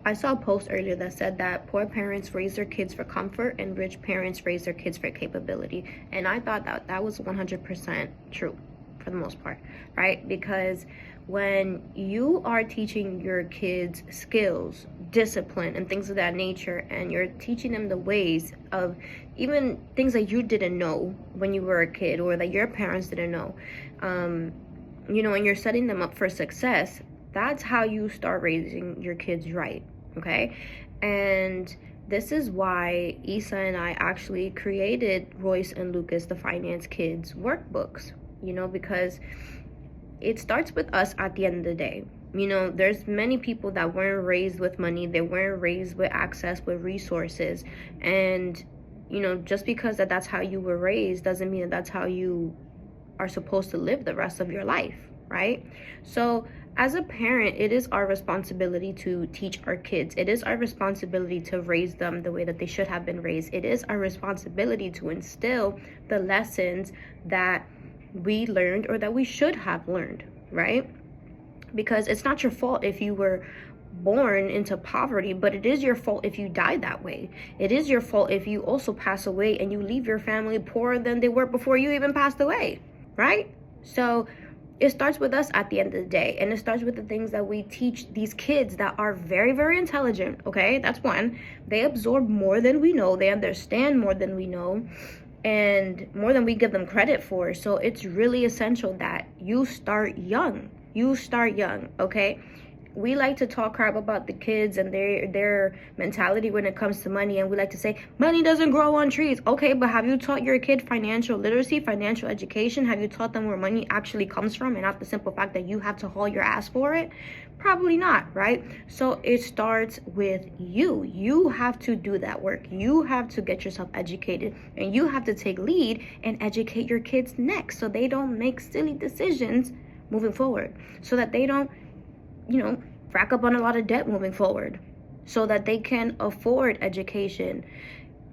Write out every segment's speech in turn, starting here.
I saw a post earlier that said that poor parents raise their kids for comfort and rich parents raise their kids for capability. And I thought that was 100% true for the most part, right? Because when you are teaching your kids skills, discipline, and things of that nature, and you're teaching them the ways of even things that you didn't know when you were a kid or that your parents didn't know, and you're setting them up for success, that's how you start raising your kids right, okay? And this is why Issa and I actually created Royce and Lucas, the Finance Kids workbooks, because it starts with us at the end of the day. There's many people that weren't raised with money, they weren't raised with access, with resources, and just because that's how you were raised doesn't mean that's how you are supposed to live the rest of your life, right? So as a parent, it is our responsibility to teach our kids. It is our responsibility to raise them the way that they should have been raised. It is our responsibility to instill the lessons that we learned or that we should have learned, right? Because it's not your fault if you were born into poverty, but it is your fault if you die that way. It is your fault if you also pass away and you leave your family poorer than they were before you even passed away, right? So it starts with us at the end of the day, and it starts with the things that we teach these kids that are very, very intelligent, okay? That's one. They absorb more than we know. They understand more than we know, and more than we give them credit for. So it's really essential that you start young. Okay? We like to talk crap about the kids and their mentality when it comes to money, and we like to say money doesn't grow on trees. Okay, but have you taught your kid financial literacy, financial education? Have you taught them where money actually comes from and not the simple fact that you have to haul your ass for it? Probably not, right? So it starts with you. You have to do that work. You have to get yourself educated, and you have to take lead and educate your kids next, so they don't make silly decisions moving forward, so that they don't rack up on a lot of debt moving forward, so that they can afford education,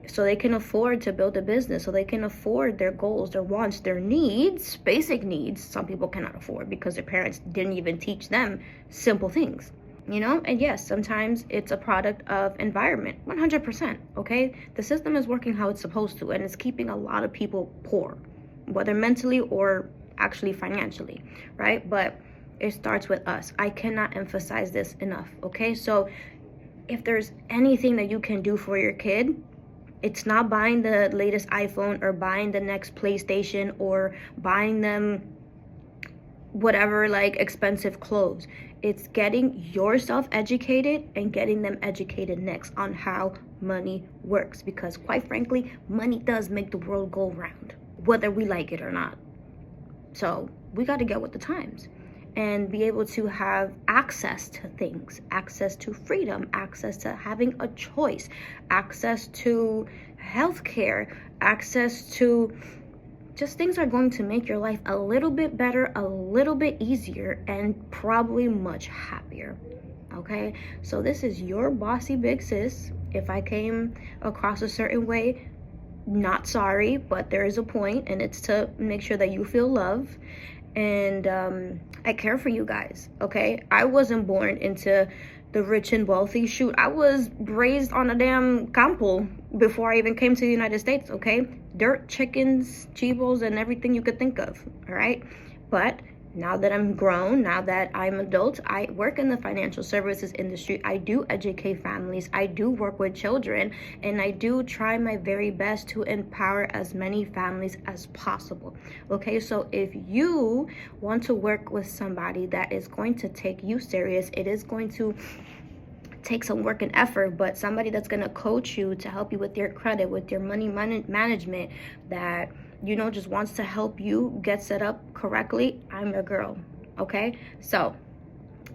so they can afford to build a business, so they can afford their goals, their wants, their needs, basic needs. Some people cannot afford because their parents didn't even teach them simple things, and yes, sometimes it's a product of environment, 100%, okay? The system is working how it's supposed to, and it's keeping a lot of people poor, whether mentally or actually financially, right? But it starts with us. I cannot emphasize this enough, okay? So if there's anything that you can do for your kid, it's not buying the latest iPhone or buying the next PlayStation or buying them whatever, like, expensive clothes. It's getting yourself educated and getting them educated next on how money works, because quite frankly, money does make the world go round, whether we like it or not. So we got to get with the times and be able to have access to things, access to freedom, access to having a choice, access to healthcare, access to just things are going to make your life a little bit better, a little bit easier, and probably much happier. Okay? So this is your bossy big sis. If I came across a certain way, not sorry, but there is a point, and it's to make sure that you feel love. And I care for you guys, okay? I wasn't born into the rich and wealthy. Shoot, I was raised on a damn campo before I even came to the United States, okay? Dirt, chickens, chivos, and everything you could think of, all right? But now that I'm grown, now that I'm adult, I work in the financial services industry. I do educate families. I do work with children, and I do try my very best to empower as many families as possible. Okay, so if you want to work with somebody that is going to take you serious, it is going to take some work and effort, but somebody that's going to coach you to help you with your credit, with your money management, that just wants to help you get set up correctly, I'm your girl. Okay, so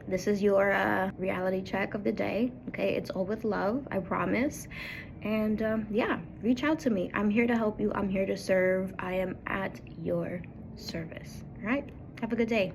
this is your reality check of the day. Okay, it's all with love, I promise. And reach out to me. I'm here to help you. I'm here to serve. I am at your service. All right, have a good day.